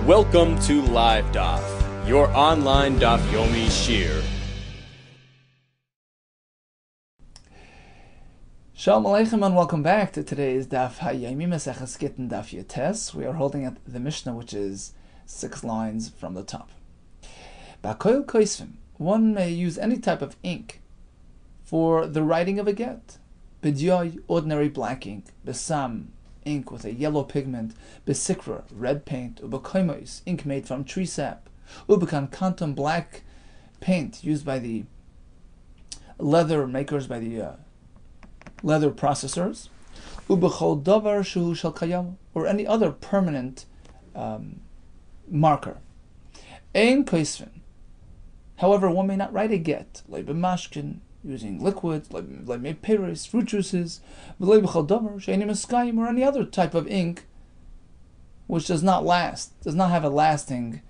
Welcome to Live Daf, your online Daf Yomi Shir. Shalom Aleichem and welcome back to today's Daf HaYomi Maseches GITTEN Daf Yotes. We are holding at the Mishnah, which is 6 lines from the top. Ba'koil koisvim, one may use any type of ink for the writing of a get. B'dyoy, ordinary black ink. B'sam, ink with a yellow pigment. B'sikra, red paint. U'b'koimois, ink made from tree sap. U'b'kankantum, black paint used by the leather makers, by the leather processors. U'b'chol davar shehu shel kayam, or any other permanent marker. Ein koisvin. However, one may not write a get, like b'mashkin, using liquids, like peiros, fruit juices, or any other type of ink which does not last, does not have a lasting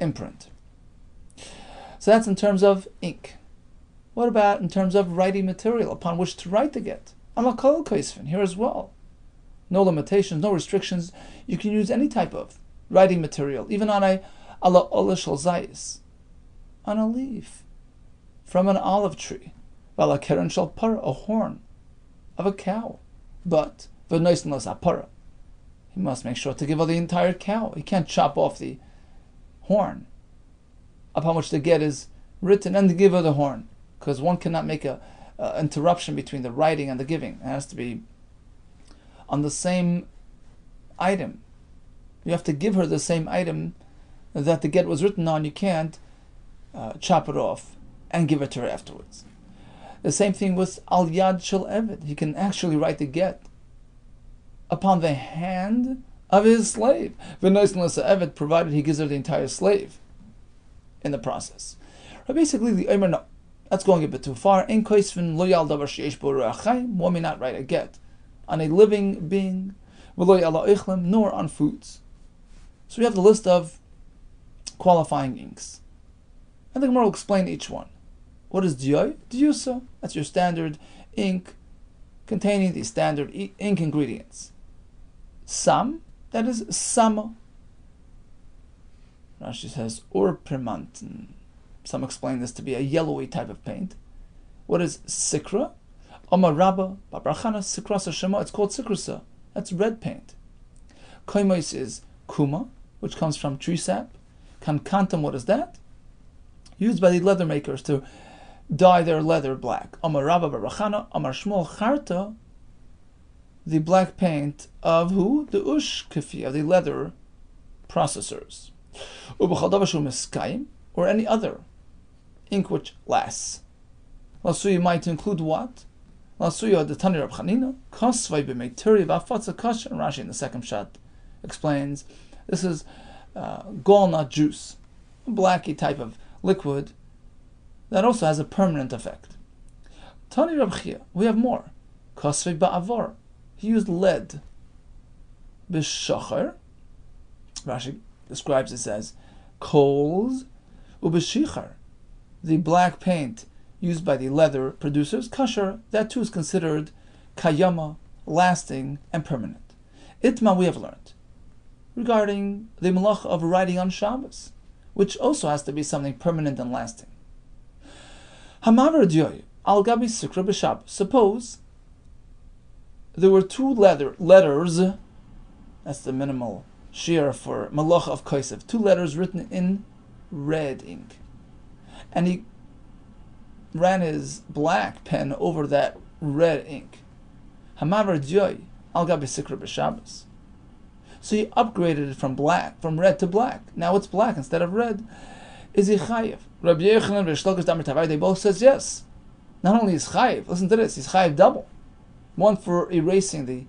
imprint. So that's in terms of ink. What about in terms of writing material upon which to write the get? Alakol koisvin, here as well. No limitations, no restrictions. You can use any type of writing material, even on a ala olishal zayis, on a leaf from an olive tree. Vala keren shel para, a horn of a cow. But v'noisen las apara, he must make sure to give her the entire cow. He can't chop off the horn upon which the get is written and to give her the horn, because one cannot make a interruption between the writing and the giving. It has to be on the same item. You have to give her the same item that the get was written on. You can't chop it off and give it to her afterwards. The same thing with al yad shel eved. He can actually write the get upon the hand of his slave. V'noisen l'sa eved, provided he gives her the entire slave in the process. But basically, the Omer, no, that's going a bit too far. In koisvin lo yal davar sheyesh bo ruach chayim, one may not write a get on a living being, v'lo yal ha'oichlem, nor on foods. So we have the list of qualifying inks, and the Gemara will explain each one. What is dyoy? Dyusa. That's your standard ink containing the standard ink ingredients. Sam, that is sama. Rashi says urprimanten. Some explain this to be a yellowy type of paint. What is sikra? Omar Rabba, Babrachana, sikrasa shema. It's called sikrasa. That's red paint. Koimois is kuma, which comes from tree sap. Kankantam, what is that? Used by the leather makers to dye their leather black. Amar Rabba Barachana, Amar Shmuel Charta, the black paint of who? The ushkefi, of the leather processors. Ubachaldavashu miskayim, or any other ink which lasts. Lasuya might include what? Lasuya the Tani Rab Chanina, Kosvai b'meituri v'afatza kash, and Rashi in the second shot explains this is gall nut juice, a blacky type of liquid that also has a permanent effect. Tani Rab Chia, we have more. Kosvei ba'avor, he used lead. B'shachar, Rashi describes this as coals. Ub'shichar, the black paint used by the leather producers. Kosher, that too is considered kayama, lasting and permanent. Itma, we have learned regarding the malach of writing on Shabbos, which also has to be something permanent and lasting. Hamavar dyoy al gabi sikra b'Shabbos. Suppose there were two letters. That's the minimal shear for malach of kosev. Two letters written in red ink, and he ran his black pen over that red ink. Hamavar dyoy al gabi sikra b'Shabbos. So he upgraded it from red to black. Now it's black instead of red. Is he chayiv? Rabbi Yehuda Kessler, they both says yes. Not only is chayiv, listen to this, he's chayiv double. One for erasing the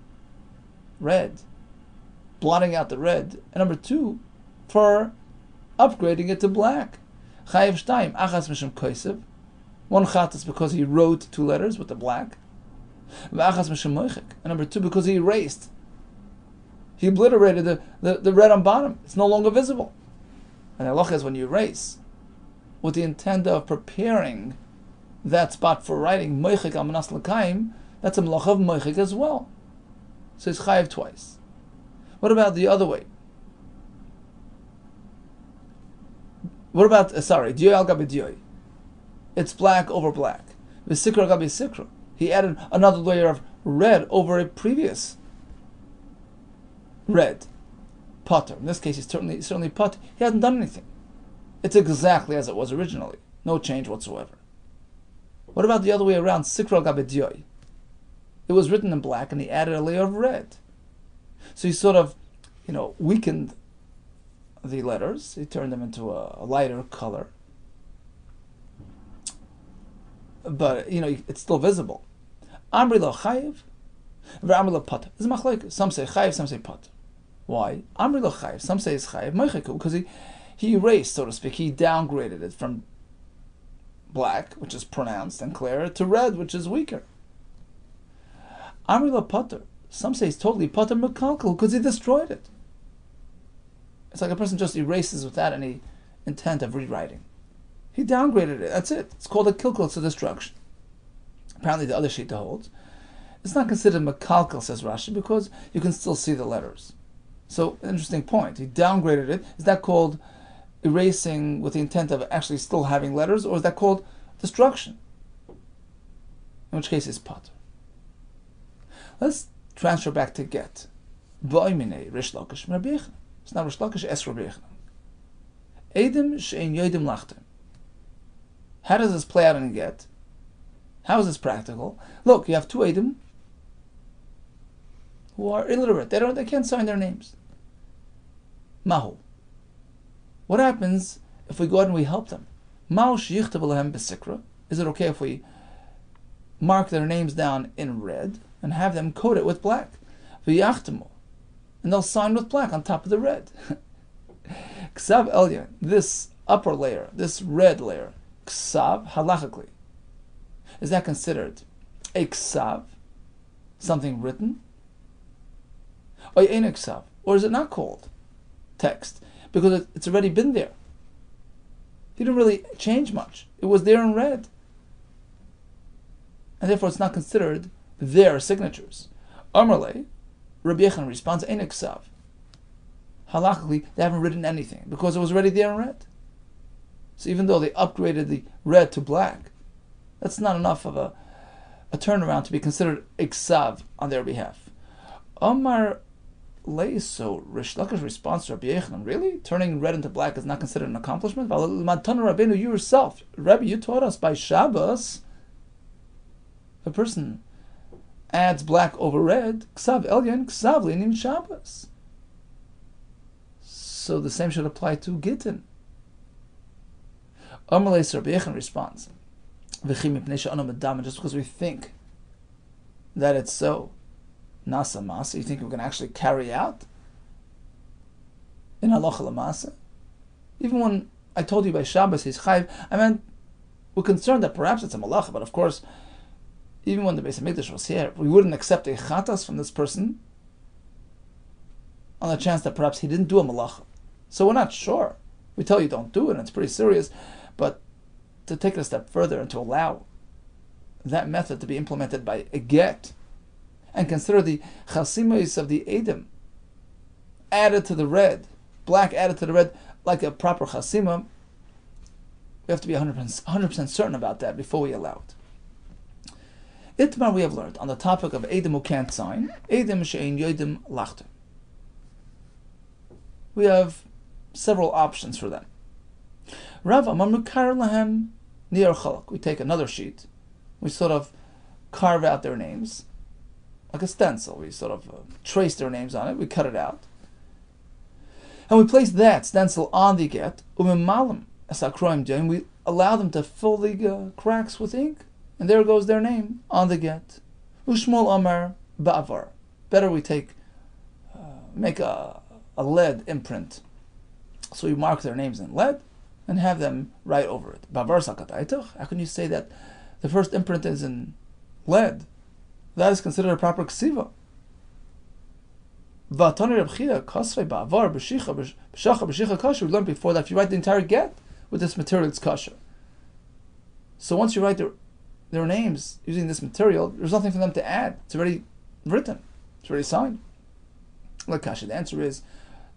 red, blotting out the red, and number two, for upgrading it to black. Chayiv shtayim, achas mishum kosev. One chat is because he wrote two letters with the black. V'achas mishum moichik. And number two, because he erased. He obliterated the red on bottom. It's no longer visible. And the halacha is when you erase, with the intent of preparing that spot for writing, moichik al manas l'kaim, that's a malacha of moichik as well. So it's chayiv twice. What about the other way? What about, diyoy al gabi diyoy? It's black over black. V'sikra gabi sikra. He added another layer of red over a previous red. Potter. In this case, he's certainly potter. He hasn't done anything. It's exactly as it was originally. No change whatsoever. What about the other way around? Sikra gabi diyoy. It was written in black and he added a layer of red. So he sort of, weakened the letters. He turned them into a lighter color. But, it's still visible. Amri lo chayiv, v'amri lo potter. This is machlokes. Some say chayiv, some say potter. Why? Amri lo chayiv. Some say it's chayiv, moicheku, because he erased, so to speak. He downgraded it from black, which is pronounced and clear, to red, which is weaker. Amri lo potter. Some say it's totally potter mekalkel, because he destroyed it. It's like a person just erases without any intent of rewriting. He downgraded it. That's it. It's called a kilkel. It's a destruction. Apparently, the other shita holds it's not considered mekalkel, says Rashi, because you can still see the letters. So, interesting point. He downgraded it. Is that called erasing with the intent of actually still having letters, or is that called destruction? In which case, it's potter. Let's transfer back to get. Ba'imine Rish Lakish Rabbi Yehuda. It's not Rish Lakish, es Rabbi Yehuda. Edim she'en yodim lachtem. How does this play out in get? How is this practical? Look, you have two Edim who are illiterate. They can't sign their names. Mahu. What happens if we go out and we help them? Mahu sheyichtav lehem b'sikra. Is it okay if we mark their names down in red and have them code it with black? V'yachtemu. And they'll sign with black on top of the red. Ksav elyon. This upper layer, this red layer, ksav halachically. Is that considered a ksav, something written? Or ein ksav? Or is it not called text? Because it's already been there. He didn't really change much. It was there in red. And therefore it's not considered their signatures. Amarle, Rabbi Yehuda responds, ein ksav. Halachically, they haven't written anything because it was already there in red. So even though they upgraded the red to black, that's not enough of a turnaround to be considered iksav on their behalf. Omar Leiso, Rish Lakish's response to Rabbi Yehuda, really? Turning red into black is not considered an accomplishment? Matana Rabbeinu, you yourself, Rabbi, you taught us by Shabbos, a person adds black over red, ksav elyon, ksav leinin Shabbos. So the same should apply to GITTEN. Omar Leiso, Rabbi Yehuda responds, just because we think that it's so, nasa masa, you think we can actually carry out in halacha lamasa? Even when I told you by Shabbos he's chayiv, I meant we're concerned that perhaps it's a malacha, but of course, even when the Beis Hamikdash was here, we wouldn't accept a chatas from this person on the chance that perhaps he didn't do a malacha. So we're not sure. We tell you don't do it, and it's pretty serious, but to take it a step further and to allow that method to be implemented by a get, and consider the chasimos of the Edom added to the red, black added to the red, like a proper chasima, we have to be 100% certain about that before we allow it. Itmar, we have learned on the topic of Edom who can't sign, Edom she'ein yodim lachter. We have several options for them. Rav Amar Mukar Lahem Nir Chalak. We take another sheet, we sort of carve out their names, like a stencil. We sort of trace their names on it, we cut it out, and we place that stencil on the get, Umimalim Esakroim Dim, we allow them to fill the cracks with ink, and there goes their name on the get. Ushmol Amar Ba'avar. Better we make a lead imprint. So we mark their names in lead and have them write over it. Bavar sakataitach. How can you say that the first imprint is in lead? That is considered a proper ksiva. Vatani Reb Chia kasrei ba'avar b'shicha b'shicha kasher. We learned before that if you write the entire get with this material, it's kasher. So once you write their names using this material, there's nothing for them to add. It's already written. It's already signed. Like kasher. The answer is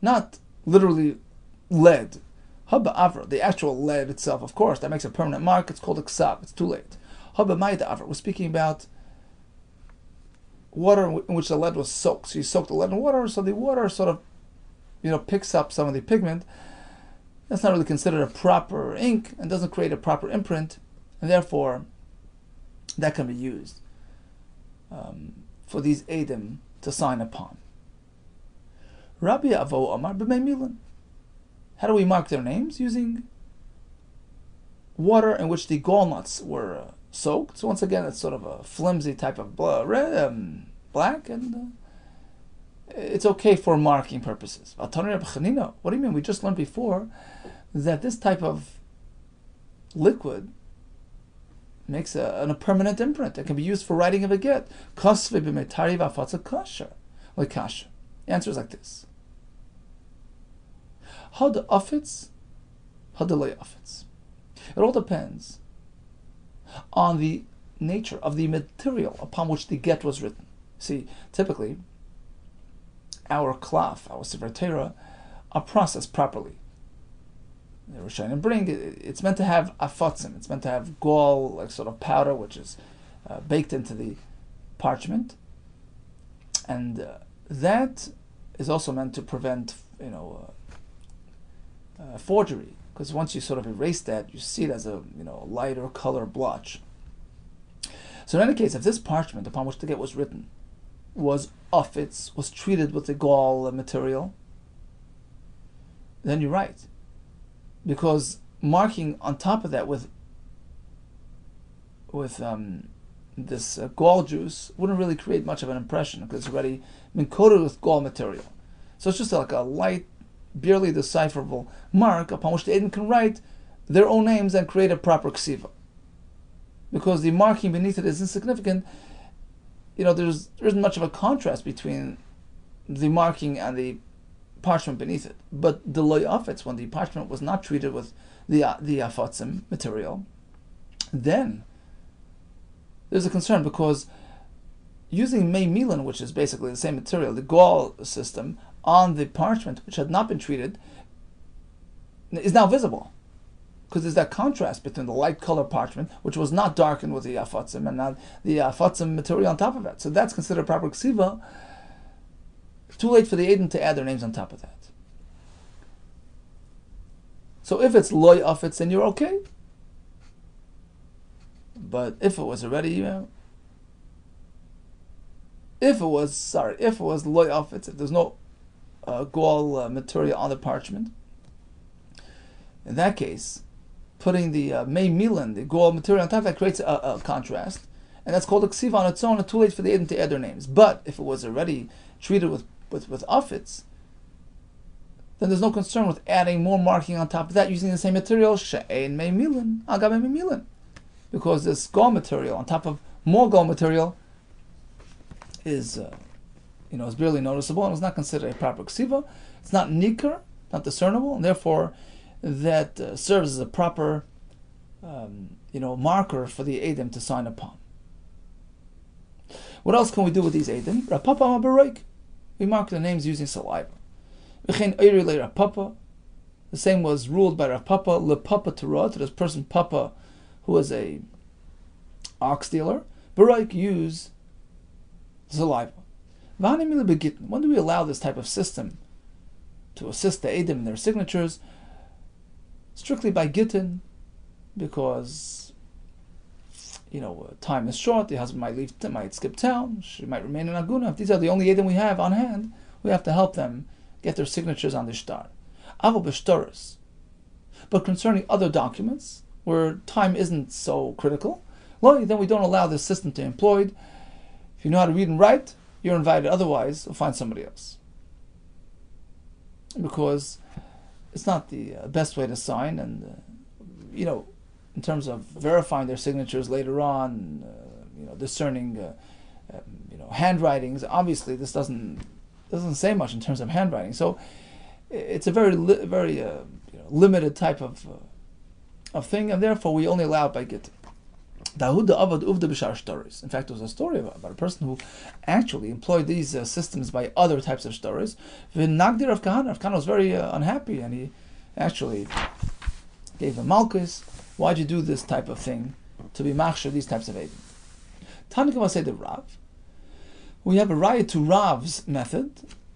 not literally lead. Haba avra, the actual lead itself, of course, that makes a permanent mark. It's called a ksav. It's too late. Haba mayda avra, we're speaking about water in which the lead was soaked. So you soak the lead in water, so the water sort of, picks up some of the pigment. That's not really considered a proper ink and doesn't create a proper imprint, and therefore that can be used for these edim to sign upon. Rabbi Avo Amar b'mei milan. How do we mark their names? Using water in which the gallnuts were soaked. So once again, it's sort of a flimsy type of black, and it's okay for marking purposes. What do you mean? We just learned before that this type of liquid makes a permanent imprint. It can be used for writing of a get. The answer is like this. Had afitz, had loy afitz. It all depends on the nature of the material upon which the get was written. See, typically, our klaf, our sefer Torah, are processed properly. The Rishonim bring it's meant to have afotzim. It's meant to have gall, like sort of powder, which is baked into the parchment, and that is also meant to prevent, forgery. Because once you sort of erase that, you see it as a lighter color blotch. So in any case, if this parchment upon which the get was written was afitz, was treated with the gall material, then you're right. Because marking on top of that with this gall juice wouldn't really create much of an impression because it's already been coated with gall material. So it's just like a light, barely decipherable mark upon which the Eden can write their own names and create a proper ksiva. Because the marking beneath it is insignificant, there isn't much of a contrast between the marking and the parchment beneath it. But the loy afetz, when the parchment was not treated with the afatzim material, then there's a concern because using mei milan, which is basically the same material, the gall system, on the parchment which had not been treated, is now visible. Because there's that contrast between the light color parchment, which was not darkened with the afatzim, and now the afatzim material on top of it. So that's considered proper ksiva. Too late for the Eden to add their names on top of that. So if it's loy afetz, then you're okay. But if it was already, if it was loy afetz, if there's no gall material on the parchment, in that case, putting the mei milan, the gall material on top of that, creates a contrast, and that's called a ksiva on its own, and too late for the Eden to add their names. But if it was already treated with afitz, then there's no concern with adding more marking on top of that using the same material, she'ein mei milan, agav mei milan, because this gall material on top of more gall material is is barely noticeable and is not considered a proper ksiva. It's not nikar, not discernible, and therefore that serves as a proper marker for the edim to sign upon. What else can we do with these edim? Rapapa mabaroik. We mark the names using saliva. The same was ruled by Rav Papa, le Papa Torah, to this person Papa, who was a ox dealer. Baroik use saliva. When do we allow this type of system to assist the edim in their signatures? Strictly by GITTEN, because time is short. The husband might skip town. She might remain in Aguna. If these are the only edim we have on hand, we have to help them get their signatures on the shtar. Avo b'shtaris. But concerning other documents where time isn't so critical, well, then we don't allow this system to be employed. If you know how to read and write, you're invited. Otherwise, we'll find somebody else. Because it's not the best way to sign, and in terms of verifying their signatures later on, discerning, handwritings. Obviously, this doesn't say much in terms of handwriting. So it's a very limited type of thing, and therefore we only allow it by GITTEN. In fact, there was a story about a person who actually employed these systems by other types of stories. Rav Kahana was very unhappy, and he actually gave him Malchus. Why'd you do this type of thing to be machshir these types of Eidim? Tanakh say the Rav. We have a raya to Rav's method,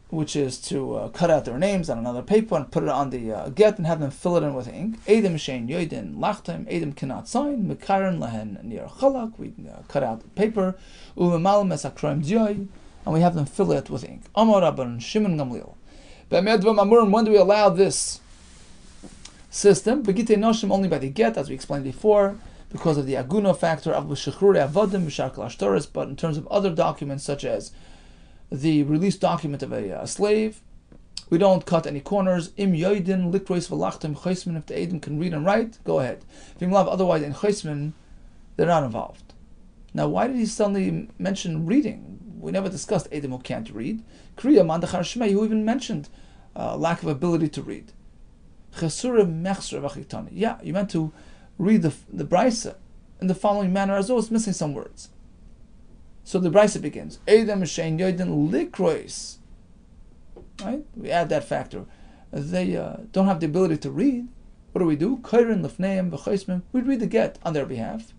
which is to cut out their names on another paper and put it on the get and have them fill it in with ink. Eidim shein yoidin lachtem. Eidim cannot sign. Mekaren lehen near chalak. We cut out the paper. Uvemal mesakroim dioy, and we have them fill it with ink. Amar Rabban Shimon Gamliel. When do we allow this system? Begitei noshim, only by the get, as we explained before, because of the aguna factor of b'shechrurei avodim b'sharkal ashtoris. But in terms of other documents, such as the release document of a slave, we don't cut any corners. Im yoidin likrois v'lachtem choismin. If the Eidim can read and write, go ahead. If you love otherwise in choismin, they're not involved. Now, why did he suddenly mention reading? We never discussed Eidim who can't read. Kriya mandachar shmei, who even mentioned lack of ability to read. Yeah, you meant to read the Brisa in the following manner, as though it's missing some words. So the Brisa begins, Eidem shein yoidin likrois. Right? We add that factor. They don't have the ability to read. What do? Kairin lefneim v'chaismim. We read the get on their behalf.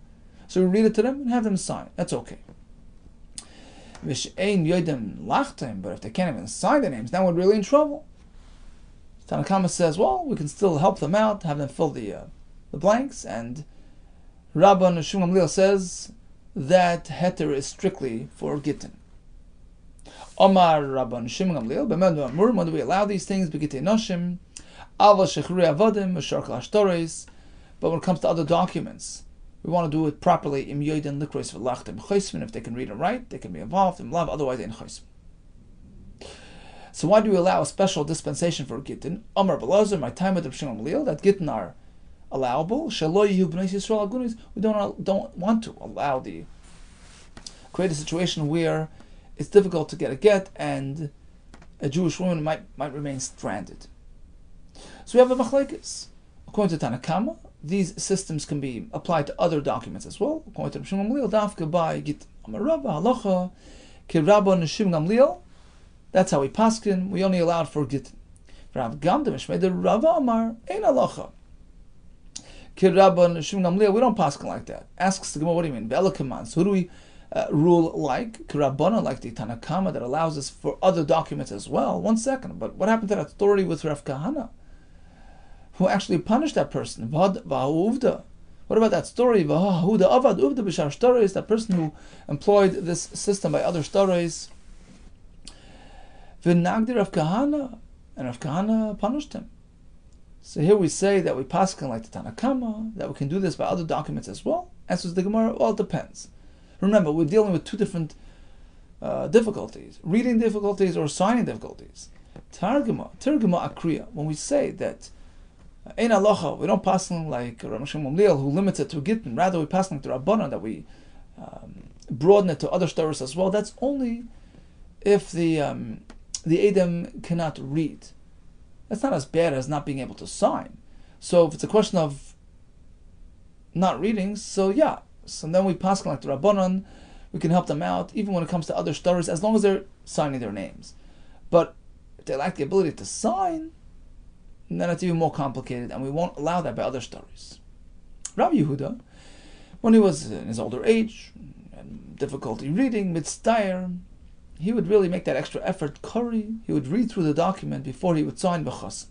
So we read it to them and have them sign. That's okay. V'shein yoidin lachtem. But if they can't even sign the names, now we're really in trouble. Tanakama says, well, we can still help them out, have them fill the blanks, and Rabban Shimon Gamliel says that heter is strictly for Gittin. Omar Rabban Shimon Gamliel, when do we allow these things? Begitei noshim, ava shechrurei avodim, v'sharkal ashtores. But when it comes to other documents, we want to do it properly. Im yoidin likrois v'lachtem choismin. If they can read and write, they can be involved in love. Otherwise, in choismin. So why do we allow a special dispensation for Gittin? Omar Belazar, my time with Rabbi Shimon Gamliel, that Gittin are allowable. Shelo yehu b'nei Yisrael agunis. We don't want to allow create a situation where it's difficult to get a get and a Jewish woman might remain stranded. So we have a machlekes. According to Tanakama, these systems can be applied to other documents as well. According to Rabbi Shimon Gamliel, dafka by Gittin. Amar Rabba halacha ki Rabban Shimon Gamliel. That's how we paskin. We only allowed for Gittin. Rav Gamda Mishmei the Rava Amar ein halacha. Ki Rabban Shimon Gamliel. We don't paskin like that. Asks the Gemara, what do you mean? Be'elakaman. So who do we rule like? Ki Rabbana, like the Tanakama that allows us for other documents as well. 1 second. But what happened to that story with Rav Kahana, who actually punished that person? V'ha'uvda. What about that story? V'ha'huda avad uvda b'shar shtareis. That person who employed this system by other shtareis. V'nagdi Rav Kahana, and Rav Kahana punished him. So here we say that we paskin like the Tanakama, that we can do this by other documents as well. Answers the Gemara, well, it depends. Remember, we're dealing with two different difficulties: reading difficulties or signing difficulties. Tirguma akriya. When we say that ein halacha, we don't paskin like Rabbi Shimon Gamliel, who limits it to Gittin. Rather, we paskin like the Rabbanan, that we broaden it to other stories as well. That's only if the Eidim cannot read. That's not as bad as not being able to sign. So if it's a question of not reading, so yeah. So then we pass like the Rabbanon, we can help them out, even when it comes to other stories, as long as they're signing their names. But if they lack the ability to sign, then it's even more complicated, and we won't allow that by other stories. Rabbi Yehuda, when he was in his older age, and difficulty reading, mitzdayer, he would really make that extra effort. Kari, he would read through the document before he would sign b'chas.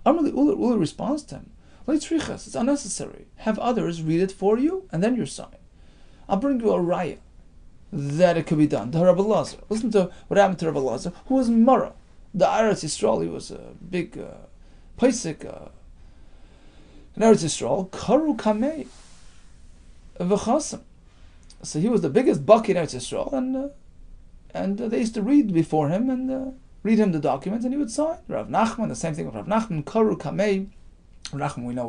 Amrli Ula responds to him, it's unnecessary. Have others read it for you, and then you sign. I'll bring you a raya that it could be done. The Rabbi Lazar. Listen to what happened to Rabbi Lazar, who was Mara. The Eretz Yisrael, he was a big Paisik in Eretz Yisrael. Karu kamei v'chasim. So he was the biggest bucket in Eretz Yisrael, and they used to read before him and read him the documents, and he would sign. Rav Nachman, the same thing with Rav Nachman. Karu kamei. Rav Nachman, we know,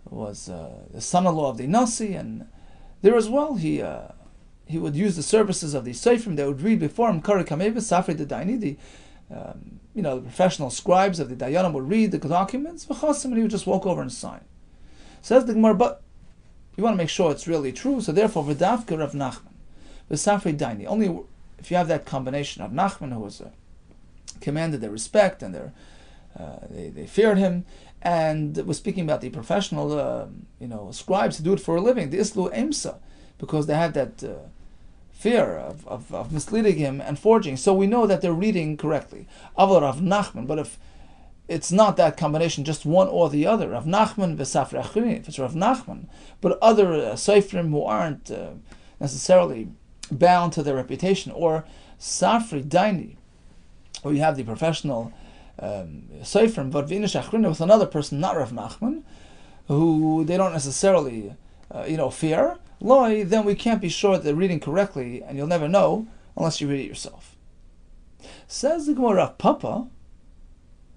was the son-in-law of the Nasi, and there as well he would use the services of the Seifrim. They would read before him. Karu kamei v'safrei the Daini, the professional scribes of the Dayanim would read the documents, and he would just walk over and sign. Says the Gemara, but you want to make sure it's really true, so therefore v'davka Rav Nachman v'safrei Daini. Only if you have that combination of Nachman, who was commanded their respect and their They feared him, and was speaking about the professional, scribes who do it for a living, the Islu Emsa, because they have that fear of misleading him and forging. So we know that they're reading correctly. Aval Rav Nachman, but if it's not that combination, just one or the other, Rav Nachman v'Safrei Achronim, if it's Rav Nachman, but other Seifrim who aren't necessarily bound to their reputation, or Safri Daini, or you have the professional Seifrim, but v'Inish Achronim with another person, not Rav Nachman, who they don't necessarily fear, Loi, then we can't be sure that they're reading correctly, and you'll never know unless you read it yourself. Says the Gemara, Rav Papa,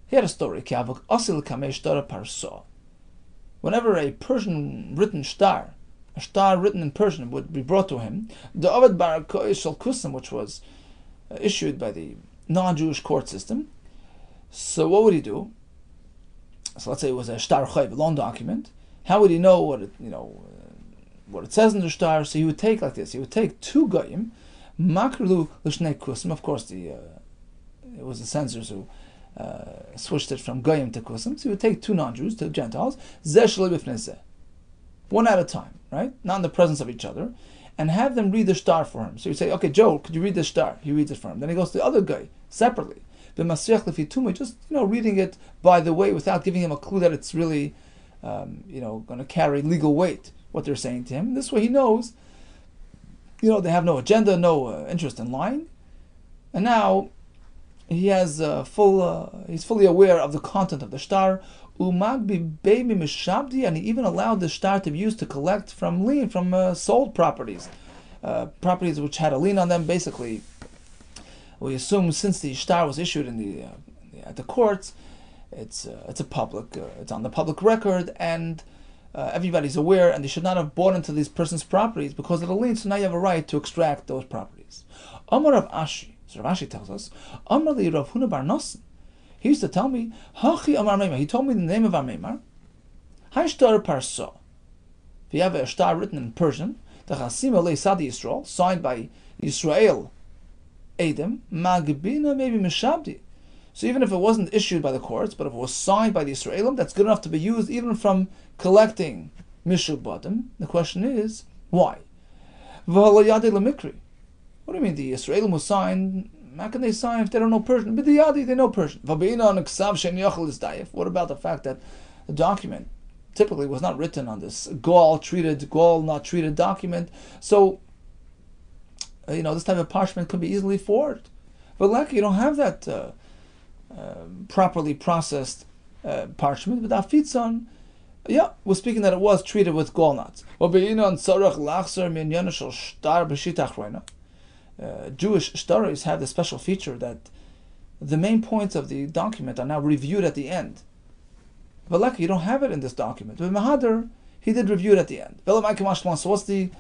he had a story. Whenever a Persian written shtar, a shtar written in Persian, would be brought to him, the Ovid Bar Shel Kusam, which was issued by the non-Jewish court system. So what would he do? So let's say it was a shtar chayv, a loan document. How would he know what it says in the shtar? So he would take like this. He would take two goyim, makrlu l'shnei kusim. Of course, it was the censors who switched it from goyim to kusim. So he would take two non-Jews, two Gentiles, zeh shalei b'fnei zeh, one at a time, right? Not in the presence of each other, and have them read the shtar for him. So you say, okay, Joe, could you read the shtar? He reads it for him. Then he goes to the other guy separately, just reading it by the way, without giving him a clue that it's really going to carry legal weight, what they're saying to him. This way he knows, they have no agenda, no interest in lying. And now he has he's fully aware of the content of the shtar. Umag baby mishabdi, and he even allowed the shtar to be used to collect from lien, from sold properties, properties which had a lien on them. Basically, we assume since the shtar was issued at the courts, it's a public, it's on the public record, and everybody's aware, and they should not have bought into these persons' properties because of the lien. So now you have a right to extract those properties. Amar Rav Ashi, so Rav Ashi tells us, Amar li Rav Huna bar Nosson. He used to tell me, Hachi Amar Meimar. He told me the name of our Meimar. Hai shtar parso. If you have a shtar written in Persian, the Chasim Alei Sadi Yisrael, signed by Yisrael Edom, Magbina maybe Mishabdi. So even if it wasn't issued by the courts, but if it was signed by the Yisraelim, that's good enough to be used even from collecting Mishul Badim. The question is, why? What do you mean the Yisraelim will sign? How can they sign if they don't know Persian? But they know Persian. What about the fact that the document typically was not written on this Gaul not treated document? So, this type of parchment could be easily forged. But luckily, you don't have that properly processed parchment. But Afitzon, we're speaking that it was treated with Gaul knots. Jewish stories have the special feature that the main points of the document are now reviewed at the end. But luckily, you don't have it in this document. With Mahader, he did review it at the end. So what's the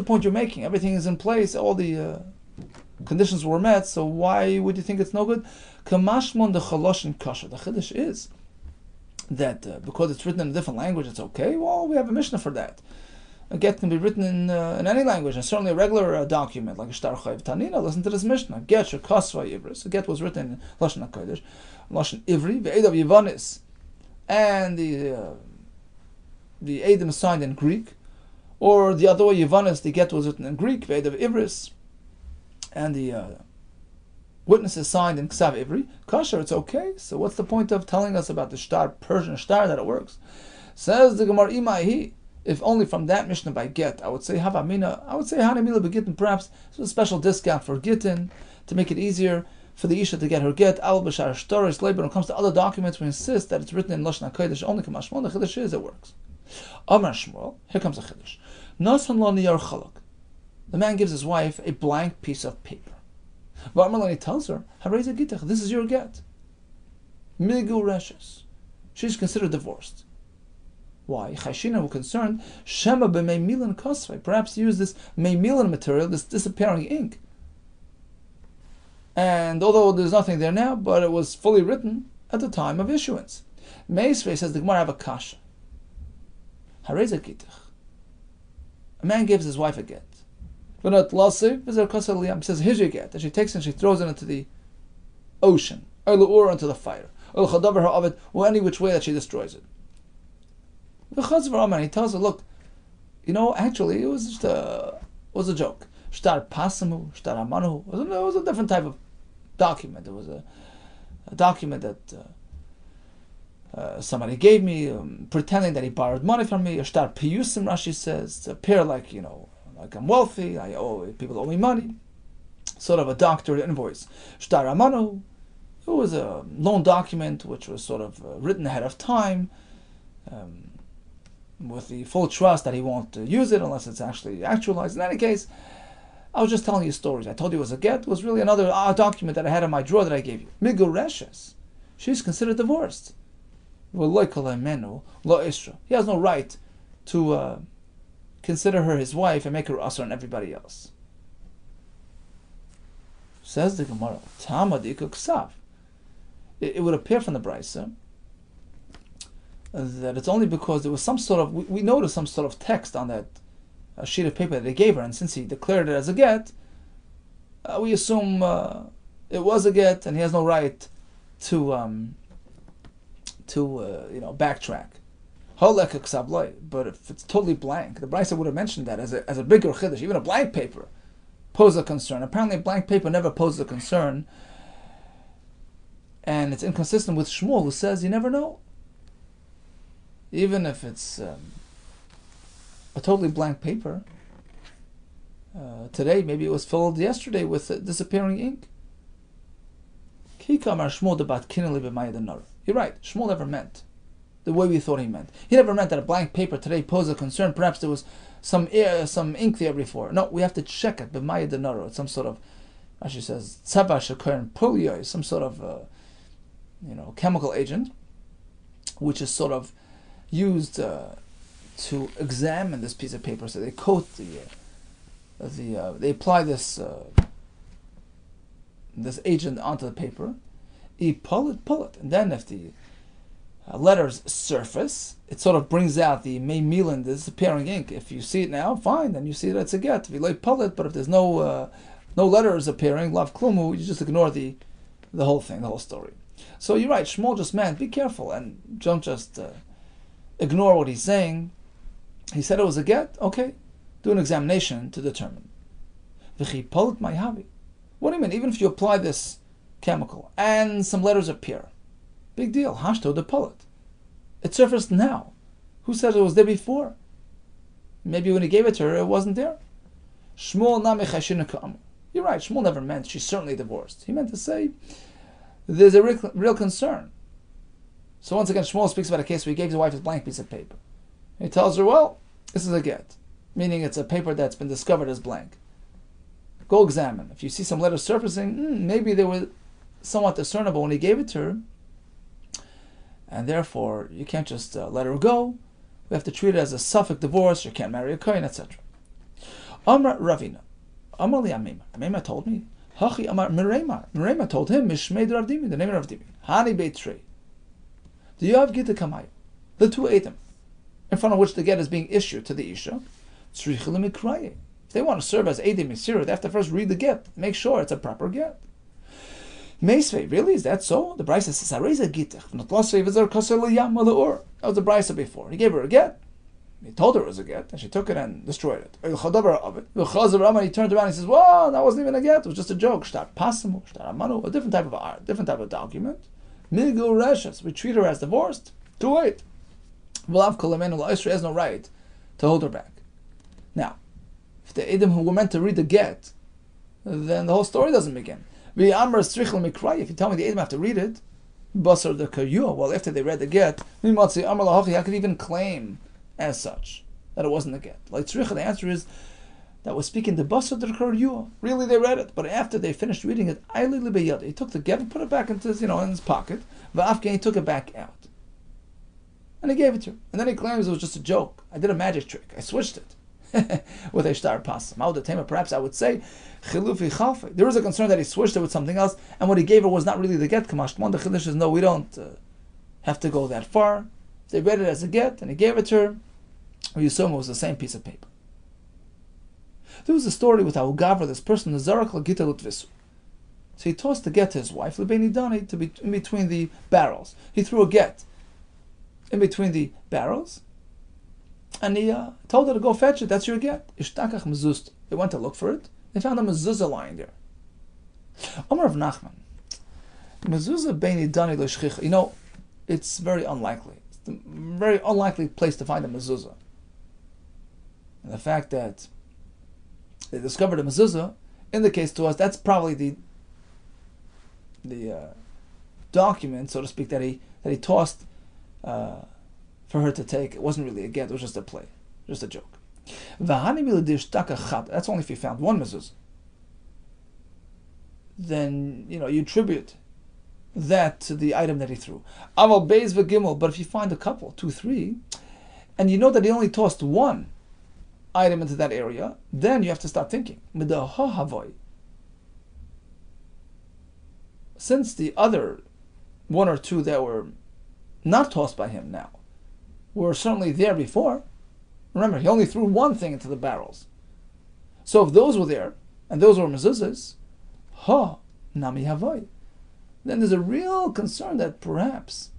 point you're making? Everything is in place, all the conditions were met, so why would you think it's no good? Kamashmon the Chaloshin Kasha. The Chiddush is that because it's written in a different language, it's okay. Well, we have a Mishnah for that. A get can be written in any language, and certainly a regular document like a Shtar Chayv Tanina. Listen to this Mishnah. Get Shekasva Ivris. A get was written in Lashon HaKodesh, Lashon Ivri, Ve'edav Yivanis, and the Edom signed in Greek, or the other way, Yivanis, the get was written in Greek, Ve'edav Ivris, and the witnesses signed in Ksav Ivri. Kosher, it's okay. So what's the point of telling us about the Shtar, Persian Shtar, that it works? Says the Gemara Imaihi. If only from that Mishnah by get, I would say Havamina. I would say Hanamila begitten. Perhaps it's a special discount for Gittin to make it easier for the Isha to get her get. Al b'shar shtoris labor. When it comes to other documents, we insist that it's written in Lashon HaKodesh only Kamashmon. The Chiddush is it works. Amar Shmuel. Here comes the Chiddush. Nasan lo niyar chalak. The man gives his wife a blank piece of paper. V'Amalani tells her, Harei gittach. This is your get. Migu reshes. She's considered divorced. Why? Chayshina were concerned, Shema b'meimilan kosvei. Perhaps use this meimilan material, this disappearing ink. And although there's nothing there now, but it was fully written at the time of issuance. Meisvei says the Gemara have a kasha. Harei gittach. A man gives his wife a get. He says, here's your get. And she takes it and she throws it into the ocean. or into the fire, or any which way that she destroys it. He tells her, look, actually it was just a joke. Shtar pasamu, shtar amanu. It was a different type of document. It was a document that somebody gave me, pretending that he borrowed money from me. Shtar piyusim, Rashi says, to appear like I'm wealthy. People owe me money. Sort of a doctored invoice. Shtar amanu. It was a loan document which was sort of written ahead of time, with the full trust that he won't use it unless it's actually actualized. In any case, I was just telling you stories. I told you it was a get. It was really another document that I had in my drawer that I gave you. Migureshes. She's considered divorced. He has no right to consider her his wife and make her usher on everybody else. Says the Gemara, it would appear from the Brisa that it's only because there was some sort of, we noticed some sort of text on that sheet of paper that they gave her, and since he declared it as a get, we assume it was a get, and he has no right to backtrack. But if it's totally blank, the Brisa would have mentioned that as a bigger chiddush. Even a blank paper poses a concern. Apparently, a blank paper never poses a concern, and it's inconsistent with Shmuel, who says you never know. Even if it's a totally blank paper, today maybe it was filled yesterday with disappearing ink. You're right, Shmuel never meant the way we thought he meant. He never meant that a blank paper today posed a concern. Perhaps there was some ink there before. No, we have to check it. It's some sort of, as she says, some sort of chemical agent, which is sort of used to examine this piece of paper. So they coat they apply this agent onto the paper. Pull it, and then if the letters surface, it sort of brings out the meilin, the disappearing ink. If you see it now, fine, then you see that it's a get. If you pull it, but if there's no letters appearing, lav klumu, you just ignore the whole thing, the whole story. So you're right, Shmuel just meant, be careful and don't just ignore what he's saying. He said it was a get, okay, do an examination to determine. What do you mean? Even if you apply this chemical and some letters appear, big deal, hashto de pullet. It surfaced now. Who said it was there before? Maybe when he gave it to her, it wasn't there. Shmuel nami. You're right, Shmuel never meant she's certainly divorced. He meant to say there's a real concern. So once again, Shmuel speaks about a case where he gave his wife a blank piece of paper. He tells her, well, this is a get, meaning it's a paper that's been discovered as blank. Go examine. If you see some letters surfacing, maybe they were somewhat discernible when he gave it to her, and therefore you can't just let her go. We have to treat it as a suffix divorce. You can't marry a kohen, etc. Amar Ravina, Amar li Amima. Amima told me. Hachi Amar Merema. Merema told him Mishmei Rav Dimi, the name of Rav Dimi. Hani Beit Trei. Do you have Gittin Kamayu? The two Eidim, in front of which the get is being issued to the Isha. If they want to serve as Eidim Yisira, they have to first read the get, make sure it's a proper get. Meisvei, really? Is that so? The Brisa says, Areza Gittech. That was the Brisa before. He gave her a get. He told her it was a get, and she took it and destroyed it. He turned around and he says, well, that wasn't even a get, it was just a joke. Shtar pasamu, shtar amanu, a different type of art, different type of document. Migu reshes, we treat her as divorced. Too late. V'lav kol amenu la'isra has no right to hold her back. Now, if the Edom who were meant to read the get, then the whole story doesn't begin. If you tell me the Edom have to read it, basar the karyua, well, after they read the get, how could even claim as such that it wasn't a get? Like tzricha, the answer is that was speaking the basar the karyua. Really, they read it, but after they finished reading it, he took the get and put it back into his, in his pocket. V'afken, he took it back out, and he gave it to her. And then he claims it was just a joke. I did a magic trick. I switched it with a shtar pasam. Perhaps I would say chilufi chalfe. There is a concern that he switched it with something else, and what he gave her was not really the get. Kamashmon the chiddush is no, we don't have to go that far. They read it as a get, and he gave it to her. We assume it was the same piece of paper. There was a story with Augavra, this person, the Zarak L'Gita L'Tvisu. So he tossed the get to his wife, Lebeini Dani, to be in between the barrels. He threw a get in between the barrels, and he told her to go fetch it. That's your get. Ishtakach mezuzah. They went to look for it. They found a mezuzah lying there. Omar of Nachman, mezuzah beini dani l'shchicha. You know, it's very unlikely. It's a very unlikely place to find a mezuzah. And the fact that they discovered a mezuzah indicates to us that's probably the document, so to speak, that he tossed for her to take. It wasn't really a get; it was just a play, just a joke. That's only if you found one mezuzah. Then you attribute that to the item that he threw. Aval beis v'gimel. But if you find a couple, 2, 3, and you know that he only tossed one item into that area, then you have to start thinking. Since the other 1 or 2 that were not tossed by him now were certainly there before. Remember, he only threw one thing into the barrels. So if those were there, and those were mezuzahs, nami havoy, then there's a real concern that perhaps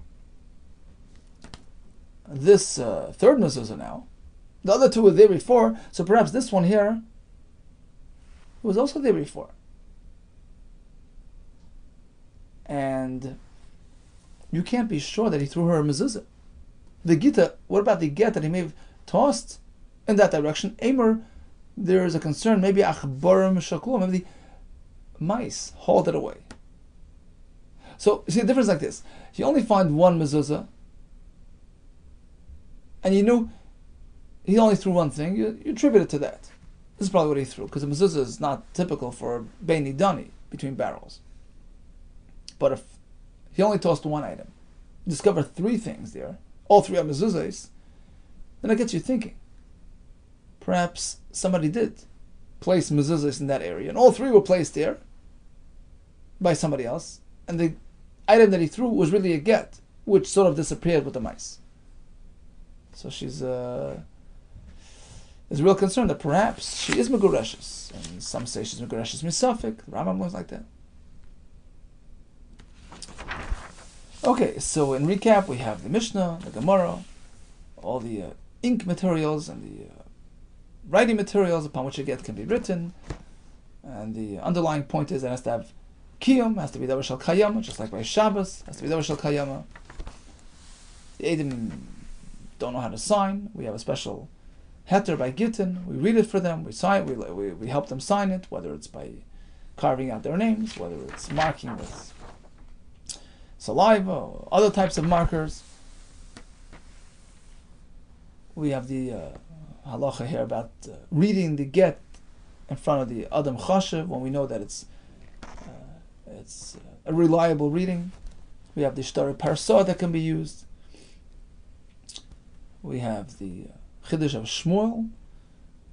this third mezuzah now, the other 2 were there before, so perhaps this one here was also there before. And you can't be sure that he threw her a mezuzah. The gita, what about the get that he may have tossed in that direction? Amor, there is a concern, maybe achbarim shaklu, maybe the mice hauled it away. So, you see, the difference is like this. If you only find one mezuzah, and you knew he only threw one thing, you attribute it to that. This is probably what he threw, because the mezuzah is not typical for beini dani, between barrels. But if he only tossed one item, you discover 3 things there, all 3 are mezuzahs, then it gets you thinking. Perhaps somebody did place mezuzahs in that area, and all 3 were placed there by somebody else, and the item that he threw was really a get, which sort of disappeared with the mice. So there's a real concern that perhaps she is megureshes, and some say she's megureshes misafik. The Rambam was like that. Okay, so in recap, we have the Mishnah, the Gemara, all the ink materials and the writing materials upon which a get can be written, and the underlying point is that it has to have kiyum, has to be davar shel kayama, just like by Shabbos, has to be davar shel kayama. The Eidim don't know how to sign. We have a special heter by GITTEN. We read it for them. We sign. We help them sign it, whether it's by carving out their names, whether it's marking with saliva or other types of markers. We have the halacha here about reading the get in front of the Adam Chashev when we know that it's a reliable reading. We have the Shtari Parsah that can be used. We have the Chiddush of Shmuel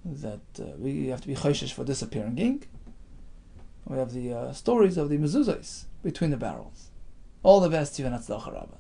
that we have to be chayshish for disappearing ink. We have the stories of the mezuzahs between the barrels. All the best, Yivan Hatzlacha Rabbah.